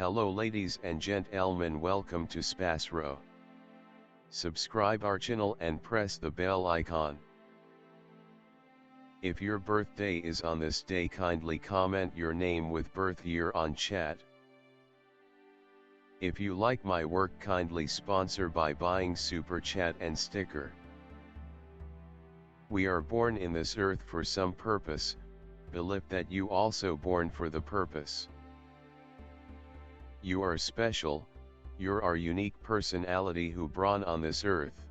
Hello ladies and gentlemen, welcome to SPASRO. Subscribe our channel and press the bell icon. If your birthday is on this day, kindly comment your name with birth year on chat. If you like my work, kindly sponsor by buying super chat and sticker. We are born in this earth for some purpose, believe that you also born for the purpose. You are special, you're our unique personality who born on this earth.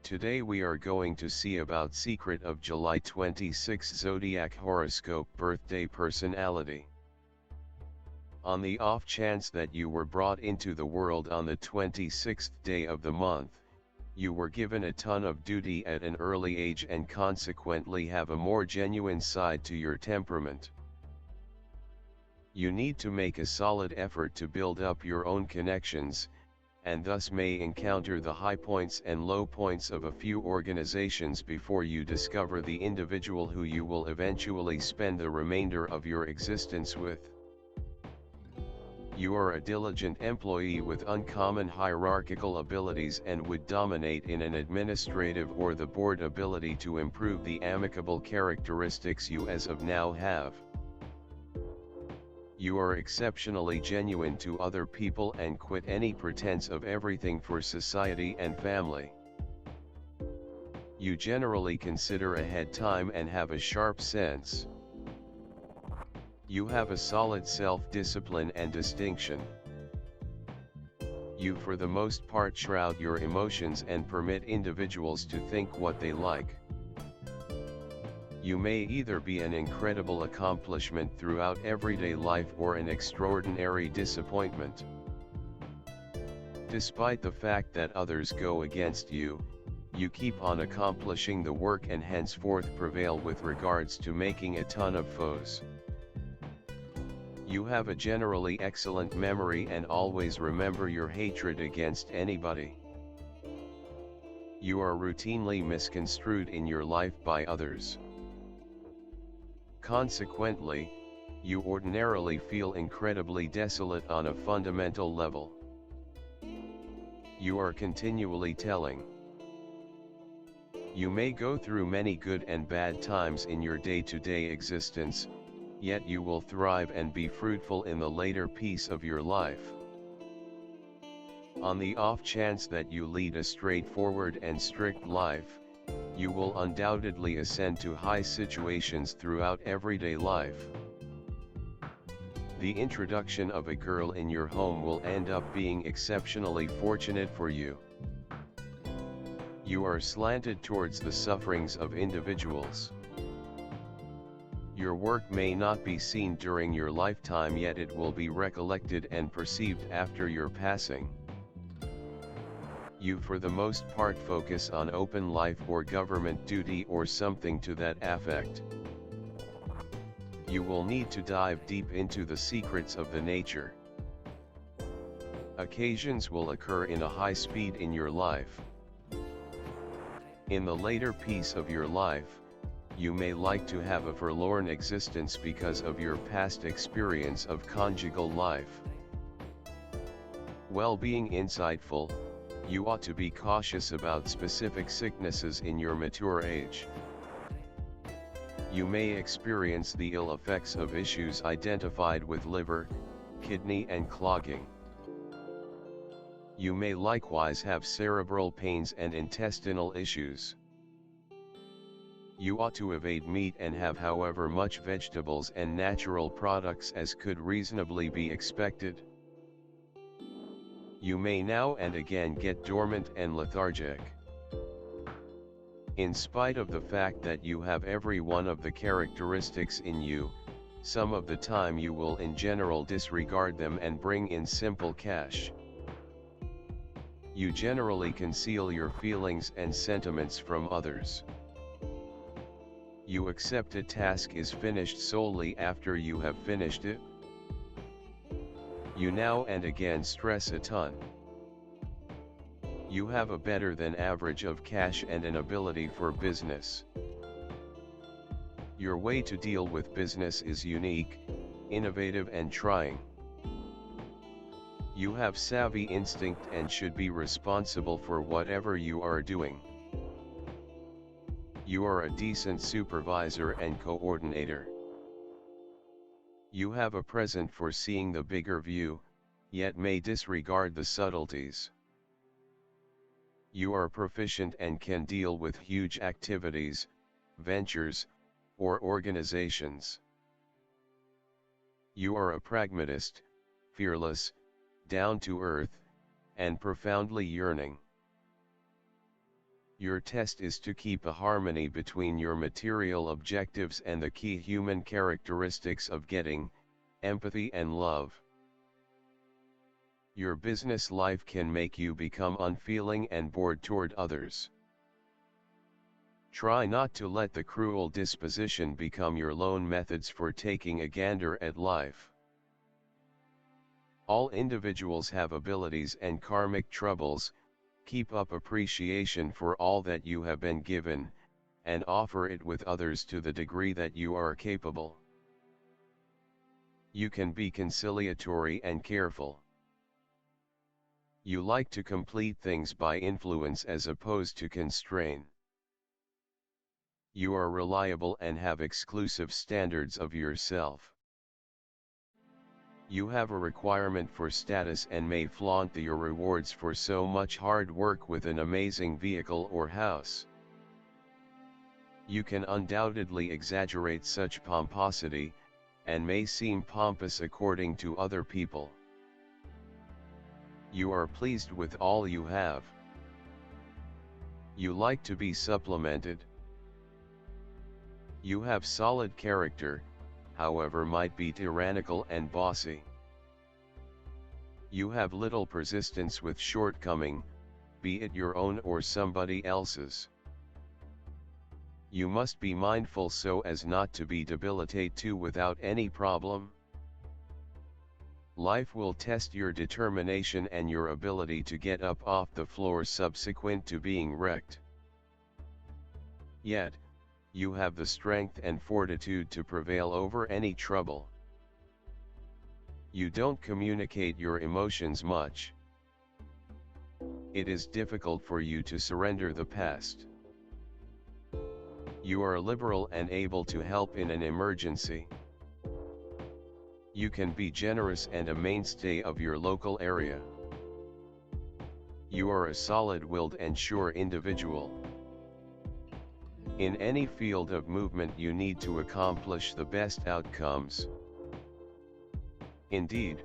Today we are going to see about secret of July 26 Zodiac horoscope birthday personality. On the off chance that you were brought into the world on the 26th day of the month, you were given a ton of duty at an early age and consequently have a more genuine side to your temperament. You need to make a solid effort to build up your own connections, and thus may encounter the high points and low points of a few organizations before you discover the individual who you will eventually spend the remainder of your existence with. You are a diligent employee with uncommon hierarchical abilities and would dominate in an administrative or the board ability to improve the amicable characteristics you as of now have. You are exceptionally genuine to other people and quit any pretense of everything for society and family. You generally consider ahead time and have a sharp sense. You have a solid self-discipline and distinction. You for the most part shroud your emotions and permit individuals to think what they like. You may either be an incredible accomplishment throughout everyday life or an extraordinary disappointment. Despite the fact that others go against you, you keep on accomplishing the work and henceforth prevail with regards to making a ton of foes. You have a generally excellent memory and always remember your hatred against anybody. You are routinely misconstrued in your life by others. Consequently, you ordinarily feel incredibly desolate on a fundamental level. You are continually telling. You may go through many good and bad times in your day-to-day existence, yet you will thrive and be fruitful in the later piece of your life. On the off chance that you lead a straightforward and strict life, you will undoubtedly ascend to high situations throughout everyday life. The introduction of a girl in your home will end up being exceptionally fortunate for you. You are slanted towards the sufferings of individuals. Your work may not be seen during your lifetime, yet it will be recollected and perceived after your passing. You for the most part focus on open life or government duty or something to that effect. You will need to dive deep into the secrets of the nature. Occasions will occur in a high speed in your life. In the later piece of your life, you may like to have a forlorn existence because of your past experience of conjugal life. While being insightful, you ought to be cautious about specific sicknesses in your mature age. You may experience the ill effects of issues identified with liver, kidney and clogging. You may likewise have cerebral pains and intestinal issues. You ought to evade meat and have however much vegetables and natural products as could reasonably be expected. You may now and again get dormant and lethargic. In spite of the fact that you have every one of the characteristics in you, some of the time you will in general disregard them and bring in simple cash. You generally conceal your feelings and sentiments from others. You accept a task is finished solely after you have finished it. You now and again stress a ton. You have a better than average of cash and an ability for business. Your way to deal with business is unique, innovative and trying. You have savvy instinct and should be responsible for whatever you are doing. You are a decent supervisor and coordinator. You have a present for seeing the bigger view, yet may disregard the subtleties. You are proficient and can deal with huge activities, ventures, or organizations. You are a pragmatist, fearless, down to earth, and profoundly yearning. Your test is to keep a harmony between your material objectives and the key human characteristics of getting, empathy and love. Your business life can make you become unfeeling and bored toward others. Try not to let the cruel disposition become your lone methods for taking a gander at life. All individuals have abilities and karmic troubles. Keep up appreciation for all that you have been given, and offer it with others to the degree that you are capable. You can be conciliatory and careful. You like to complete things by influence as opposed to constrain. You are reliable and have exclusive standards of yourself. You have a requirement for status and may flaunt your rewards for so much hard work with an amazing vehicle or house. You can undoubtedly exaggerate such pomposity, and may seem pompous according to other people. You are pleased with all you have. You like to be supplemented. You have solid character, however might be tyrannical and bossy. You have little persistence with shortcoming, be it your own or somebody else's. You must be mindful so as not to be debilitate too without any problem. Life will test your determination and your ability to get up off the floor subsequent to being wrecked. Yet, you have the strength and fortitude to prevail over any trouble. You don't communicate your emotions much. It is difficult for you to surrender the past. You are liberal and able to help in an emergency. You can be generous and a mainstay of your local area. You are a solid-willed and sure individual. In any field of movement you need to accomplish the best outcomes. Indeed,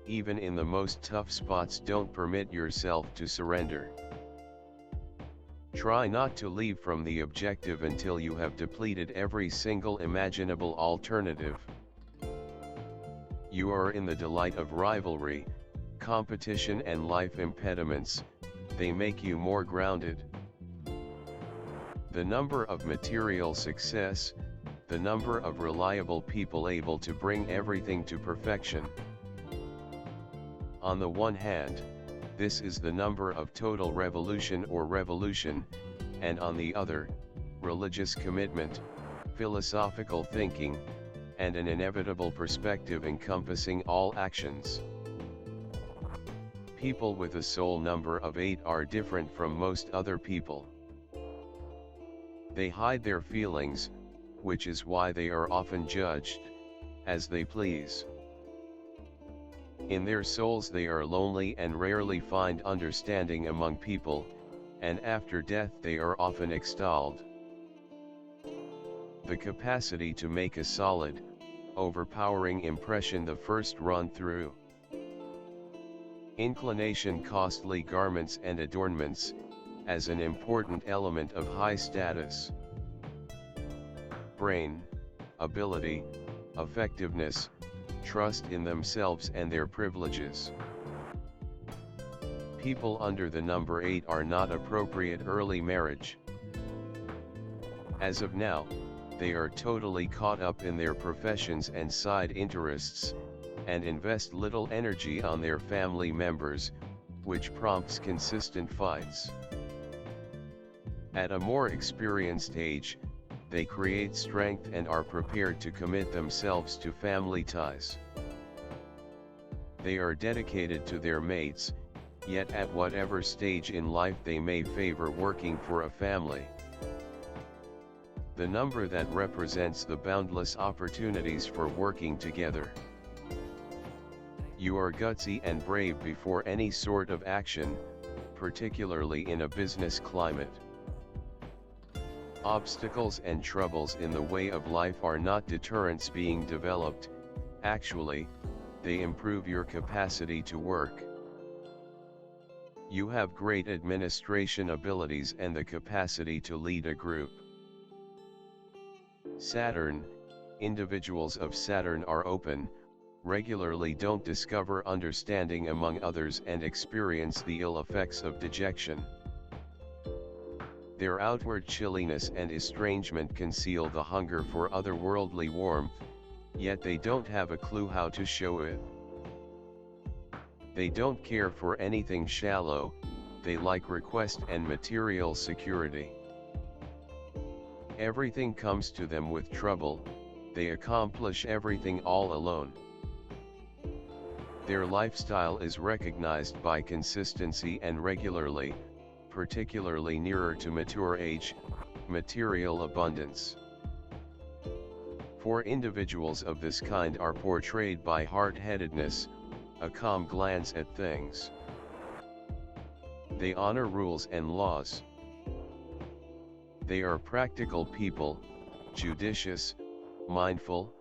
even in the most tough spots don't permit yourself to surrender. Try not to leave from the objective until you have depleted every single imaginable alternative. You are in the delight of rivalry, competition and life impediments, they make you more grounded. The number of material success, the number of reliable people able to bring everything to perfection. On the one hand, this is the number of total revolution or revolution, and on the other, religious commitment, philosophical thinking, and an inevitable perspective encompassing all actions. People with a soul number of 8 are different from most other people. They hide their feelings, which is why they are often judged, as they please. In their souls they are lonely and rarely find understanding among people, and after death they are often extolled. The capacity to make a solid, overpowering impression the first run through. Inclination costly garments and adornments, as an important element of high status. Brain, ability, effectiveness, trust in themselves and their privileges. People under the number 8 are not appropriate early marriage. As of now, they are totally caught up in their professions and side interests, and invest little energy on their family members, which prompts consistent fights. At a more experienced age, they create strength and are prepared to commit themselves to family ties. They are dedicated to their mates, yet at whatever stage in life they may favor working for a family. The number that represents the boundless opportunities for working together. You are gutsy and brave before any sort of action, particularly in a business climate. Obstacles and troubles in the way of life are not deterrents being developed, actually, they improve your capacity to work. You have great administration abilities and the capacity to lead a group. Saturn, individuals of Saturn are open, regularly don't discover understanding among others and experience the ill effects of dejection. Their outward chilliness and estrangement conceal the hunger for otherworldly warmth, yet they don't have a clue how to show it. They don't care for anything shallow, they like request and material security. Everything comes to them with trouble, they accomplish everything all alone. Their lifestyle is recognized by consistency and regularly, particularly nearer to mature age, material abundance. For individuals of this kind are portrayed by hard-headedness, a calm glance at things. They honor rules and laws. They are practical people, judicious, mindful,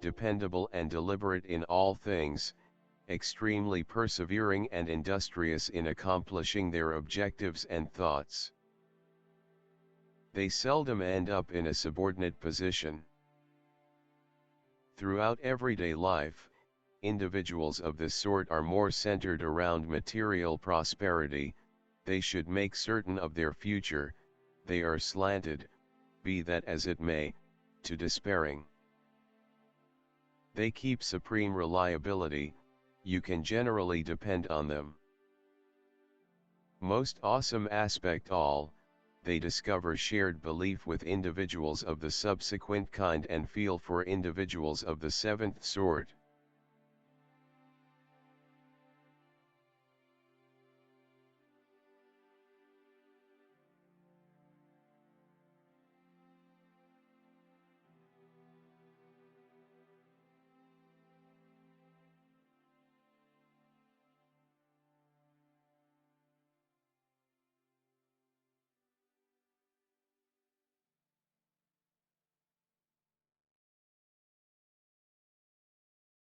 dependable and deliberate in all things, extremely persevering and industrious in accomplishing their objectives and thoughts. They seldom end up in a subordinate position. Throughout everyday life, individuals of this sort are more centered around material prosperity, they should make certain of their future, they are slanted, be that as it may, to despairing. They keep supreme reliability, you can generally depend on them. Most awesome aspect all, they discover shared belief with individuals of the subsequent kind and feel for individuals of the seventh sort.